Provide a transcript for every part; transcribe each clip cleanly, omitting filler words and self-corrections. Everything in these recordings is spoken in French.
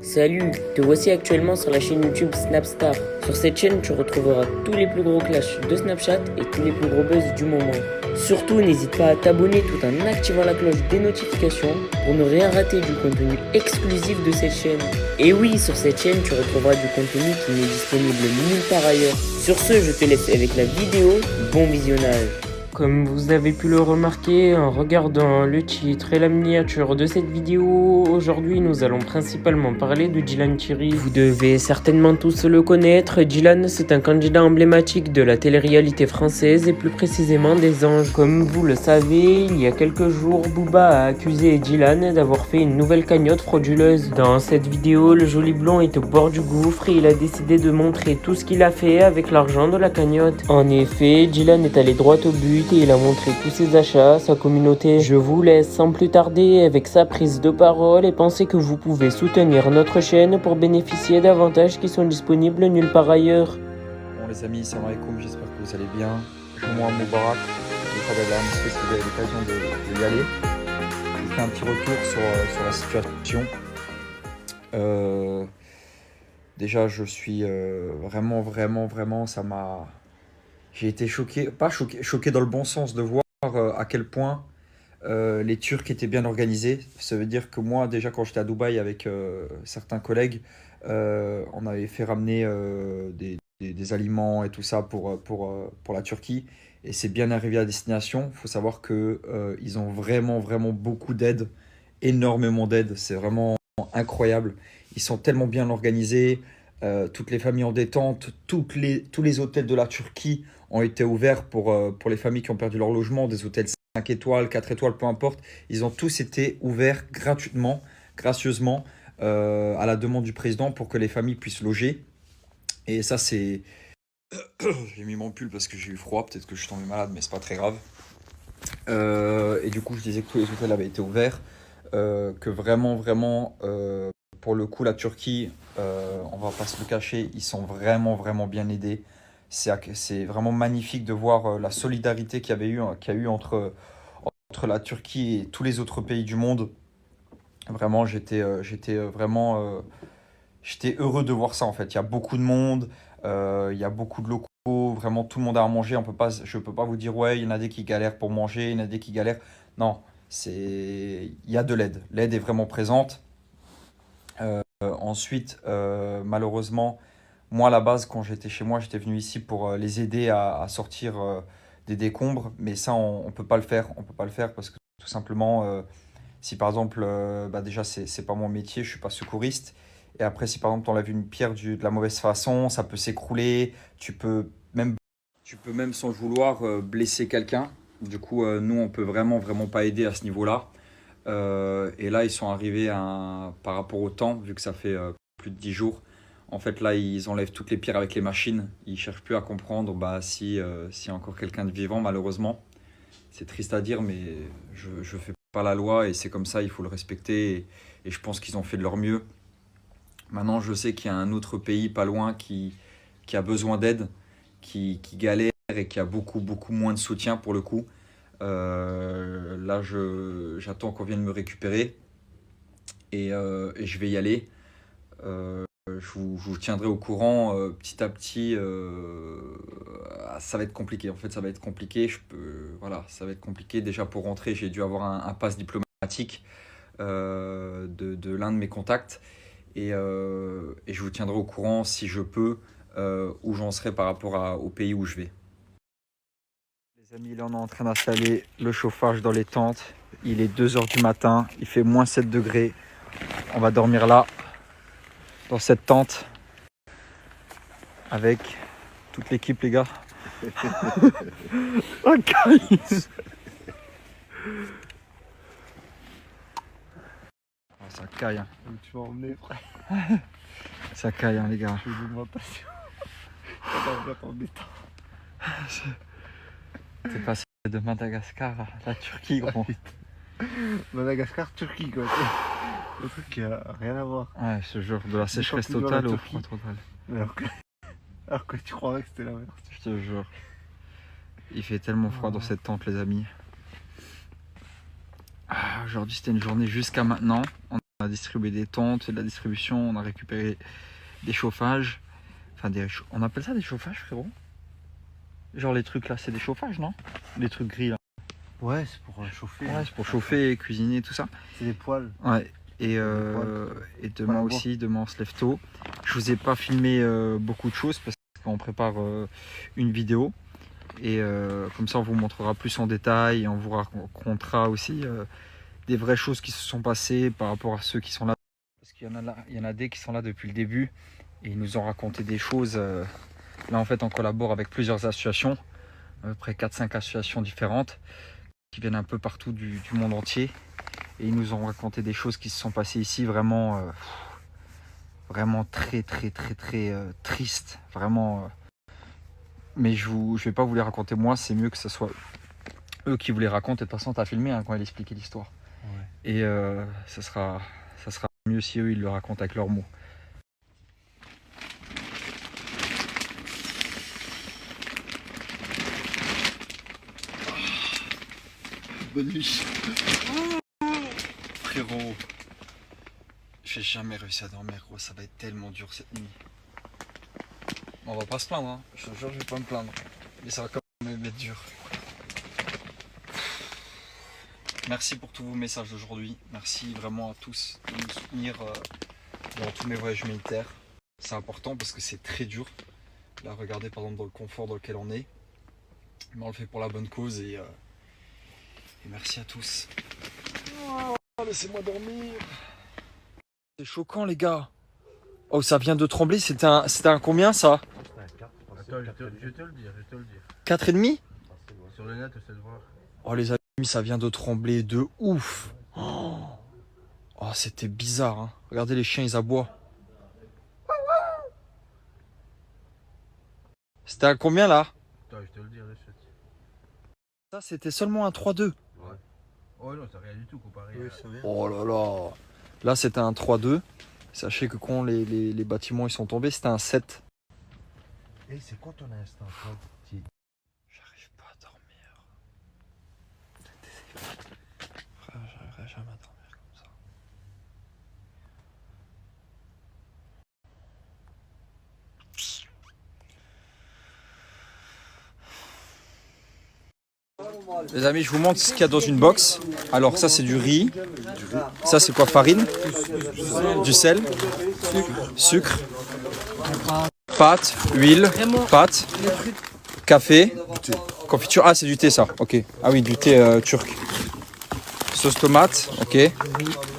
Salut, te voici actuellement sur la chaîne YouTube Snapstar. Sur cette chaîne, tu retrouveras tous les plus gros clashs de Snapchat et tous les plus gros buzz du moment. Surtout, n'hésite pas à t'abonner tout en activant la cloche des notifications pour ne rien rater du contenu exclusif de cette chaîne. Et oui, sur cette chaîne, tu retrouveras du contenu qui n'est disponible nulle part ailleurs. Sur ce, je te laisse avec la vidéo. Bon visionnage. Comme vous avez pu le remarquer en regardant le titre et la miniature de cette vidéo, aujourd'hui nous allons principalement parler de Dylan Thierry. Vous devez certainement tous le connaître, Dylan c'est un candidat emblématique de la télé-réalité française et plus précisément des Anges. Comme vous le savez, il y a quelques jours, Booba a accusé Dylan d'avoir fait une nouvelle cagnotte frauduleuse. Dans cette vidéo, le joli blond est au bord du gouffre et il a décidé de montrer tout ce qu'il a fait avec l'argent de la cagnotte. En effet, Dylan est allé droit au but et il a montré tous ses achats à sa communauté. Je vous laisse sans plus tarder avec sa prise de parole et pensez que vous pouvez soutenir notre chaîne pour bénéficier d'avantages qui sont disponibles nulle part ailleurs. Bon les amis, salam alaikum, j'espère que vous allez bien. Jumu'ah Moubarak, si vous avez l'occasion d'y aller. Je fais un petit retour sur la situation. Déjà je suis vraiment, j'ai été choqué, pas choqué dans le bon sens de voir à quel point les Turcs étaient bien organisés. Ça veut dire que moi, déjà quand j'étais à Dubaï avec certains collègues, on avait fait ramener des aliments et tout ça pour la Turquie. Et c'est bien arrivé à destination. Il faut savoir qu'ils ont vraiment beaucoup d'aide, énormément d'aide. C'est vraiment incroyable. Ils sont tellement bien organisés. Toutes les familles en détente, tous les hôtels de la Turquie ont été ouverts pour les familles qui ont perdu leur logement, des hôtels 5 étoiles, 4 étoiles, peu importe. Ils ont tous été ouverts gratuitement, gracieusement, à la demande du président pour que les familles puissent loger. Et ça, c'est... J'ai mis mon pull parce que j'ai eu froid, peut-être que je suis tombé malade, mais c'est pas très grave. Et du coup, je disais que tous les hôtels avaient été ouverts, que vraiment, pour le coup, la Turquie, on va pas se le cacher, ils sont vraiment bien aidés. C'est vraiment magnifique de voir la solidarité qu'il y a eu entre la Turquie et tous les autres pays du monde. Vraiment, j'étais heureux de voir ça en fait. Il y a beaucoup de monde, il y a beaucoup de locaux, vraiment tout le monde a à manger. Je peux pas vous dire ouais, il y en a des qui galèrent pour manger, il y en a des qui galèrent. Non, il y a de l'aide. L'aide est vraiment présente. Ensuite, malheureusement, moi à la base, quand j'étais chez moi, j'étais venu ici pour les aider à sortir des décombres, mais ça, on peut pas le faire. On peut pas le faire parce que tout simplement, si par exemple, bah déjà, c'est pas mon métier, je suis pas secouriste. Et après, si par exemple, t'enlèves une pierre de la mauvaise façon, ça peut s'écrouler. Tu peux même sans le vouloir blesser quelqu'un. Du coup, nous, on peut vraiment pas aider à ce niveau-là. Et là, ils sont arrivés par rapport au temps, vu que ça fait plus de 10 jours. En fait, là, ils enlèvent toutes les pierres avec les machines. Ils cherchent plus à comprendre s'il y a encore quelqu'un de vivant, malheureusement. C'est triste à dire, mais je fais pas la loi et c'est comme ça, il faut le respecter. Et je pense qu'ils ont fait de leur mieux. Maintenant, je sais qu'il y a un autre pays pas loin qui a besoin d'aide, qui galère et qui a beaucoup moins de soutien pour le coup. Là, j'attends qu'on vienne me récupérer et je vais y aller. Je vous tiendrai au courant petit à petit. Ça va être compliqué. En fait, ça va être compliqué. Voilà, ça va être compliqué. Déjà pour rentrer, j'ai dû avoir un pass diplomatique de l'un de mes contacts et je vous tiendrai au courant si je peux où j'en serai par rapport au pays où je vais. Les amis, là on est en train d'installer le chauffage dans les tentes. Il est 2 h du matin, il fait moins 7 degrés. On va dormir là, dans cette tente, avec toute l'équipe, les gars. Oh, Caïs. Oh, ça caille, hein. Tu vas emmener, frère. Ça caille, hein, les gars. Je fais une augmentation. On va t'en mettre. T'es passé de Madagascar à la Turquie, gros. Madagascar, Turquie, quoi. Le truc qui a rien à voir. Ouais, ce jour de la sécheresse plus loin, totale la au Turquie. froid total. Alors que tu croirais que c'était la merde. Je te jure. Il fait tellement froid dans cette tente, les amis. Aujourd'hui, c'était une journée jusqu'à maintenant. On a distribué des tentes, fait de la distribution, on a récupéré des chauffages. Enfin, on appelle ça des chauffages, frérot? Genre les trucs là, c'est des chauffages, non? Les trucs gris là. Ouais, c'est pour chauffer. Ouais, c'est pour chauffer, cuisiner, tout ça. C'est des poêles. Ouais. Et demain aussi, demain on se lève tôt. Je vous ai pas filmé beaucoup de choses parce qu'on prépare une vidéo. Et comme ça on vous montrera plus en détail et on vous racontera aussi des vraies choses qui se sont passées par rapport à ceux qui sont là. Parce qu'il y en a des qui sont là depuis le début et ils nous ont raconté des choses. Là en fait on collabore avec plusieurs associations, à peu près 4-5 associations différentes qui viennent un peu partout du monde entier. Et ils nous ont raconté des choses qui se sont passées ici vraiment, vraiment très tristes. Vraiment. Mais je vais pas vous les raconter moi, c'est mieux que ce soit eux qui vous les racontent. Et de toute façon, tu as filmé quand il expliquait l'histoire. Ouais. Et ça sera mieux si eux ils le racontent avec leurs mots. Bonne nuit. Frérot, j'ai jamais réussi à dormir, gros, ça va être tellement dur cette nuit. On va pas se plaindre, hein. Je te jure, je vais pas me plaindre. Mais ça va quand même être dur. Merci pour tous vos messages d'aujourd'hui. Merci vraiment à tous de nous soutenir dans tous mes voyages humanitaires. C'est important parce que c'est très dur. Là, regardez par exemple dans le confort dans lequel on est. Mais on le fait pour la bonne cause et merci à tous. Oh, laissez-moi dormir. C'est choquant les gars. Oh, ça vient de trembler. C'était un combien ça? Attends, je vais te le dire. 4,5? Sur le net, essaie de voir. Oh les amis, ça vient de trembler de ouf. Oh, c'était bizarre, hein. Regardez les chiens, ils aboient. C'était à combien là? Attends, je te le dire de suite. Ça, c'était seulement un 3-2. Ouais. Oh non, c'est rien du tout comparé. Oui, Oh là là. Là, c'était un 3-2. Sachez que quand les bâtiments ils sont tombés, c'était un 7. Et c'est quoi ton instant, toi? J'arrive pas à dormir. Frère, j'arriverai jamais à dormir comme ça. Les amis, je vous montre ce qu'il y a dans une box. Alors ça c'est du riz. Ça c'est quoi? Farine, du sel, sucre, pâte, huile, pâte, café, confiture. Ah c'est du thé ça, ok. Ah oui, du thé turc. Sauce tomate, ok.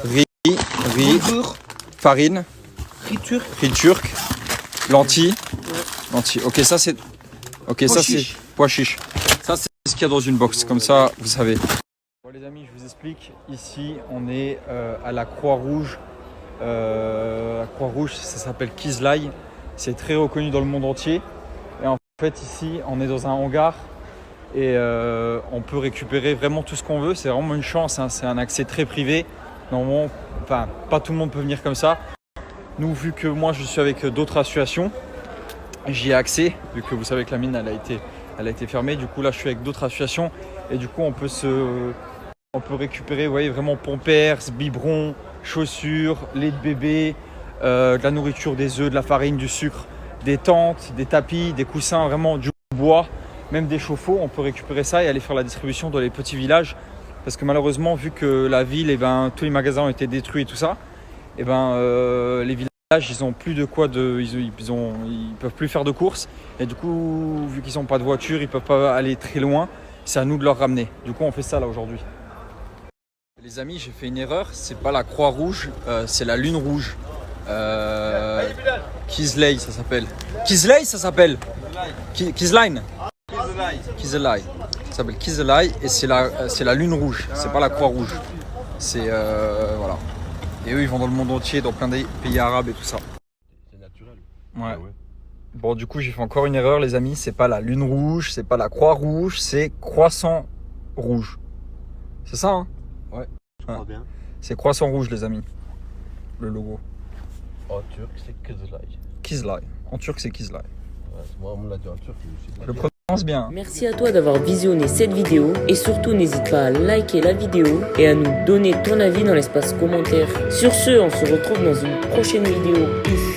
Riz, farine, riz turc, lentilles. Ok, ça c'est pois chiche. Ça c'est ce qu'il y a dans une box, comme ça vous savez. Bon les amis, je vous explique. Ici on est à la Croix-Rouge. La Croix-Rouge, ça s'appelle Kizlay. C'est très reconnu dans le monde entier. Et en fait ici on est dans un hangar et on peut récupérer vraiment tout ce qu'on veut. C'est vraiment une chance, hein. C'est un accès très privé. Normalement, enfin pas tout le monde peut venir comme ça. Nous, vu que moi je suis avec d'autres associations, j'y ai accès, vu que vous savez que la mine elle a été fermée. Du coup là je suis avec d'autres associations et du coup on peut récupérer, vous voyez, vraiment pompers, biberons, chaussures, lait de bébé, de la nourriture, des œufs, de la farine, du sucre, des tentes, des tapis, des coussins, vraiment du bois, même des chauffe-eau. On peut récupérer ça et aller faire la distribution dans les petits villages parce que malheureusement, vu que la ville, tous les magasins ont été détruits et tout ça, les villages ils ont plus de quoi ils peuvent plus faire de courses et du coup vu qu'ils n'ont pas de voiture ils peuvent pas aller très loin, c'est à nous de leur ramener. Du coup on fait ça là aujourd'hui. Les amis, j'ai fait une erreur, c'est pas la Croix-Rouge, c'est la Lune Rouge. Kizlay ça s'appelle. Kizlay ça s'appelle. Kizlay. Kizlay. Ça s'appelle Kizlay et c'est la Lune Rouge, c'est pas la Croix-Rouge. C'est voilà. Et eux, ils vont dans le monde entier, dans plein de pays arabes et tout ça. C'est naturel. Ouais. Bon, du coup, j'ai fait encore une erreur, les amis. C'est pas la Lune Rouge, c'est pas la Croix Rouge, c'est Croissant Rouge. C'est ça, hein? Ouais. Je crois bien. C'est Croissant Rouge, les amis. Le logo. En turc, c'est Kizlay. Kizlay. En turc, c'est Kizlay. Ouais, moi, on me l'a dit en turc. Le premier Pense bien. Merci à toi d'avoir visionné cette vidéo et surtout n'hésite pas à liker la vidéo et à nous donner ton avis dans l'espace commentaire. Sur ce, on se retrouve dans une prochaine vidéo. Peace.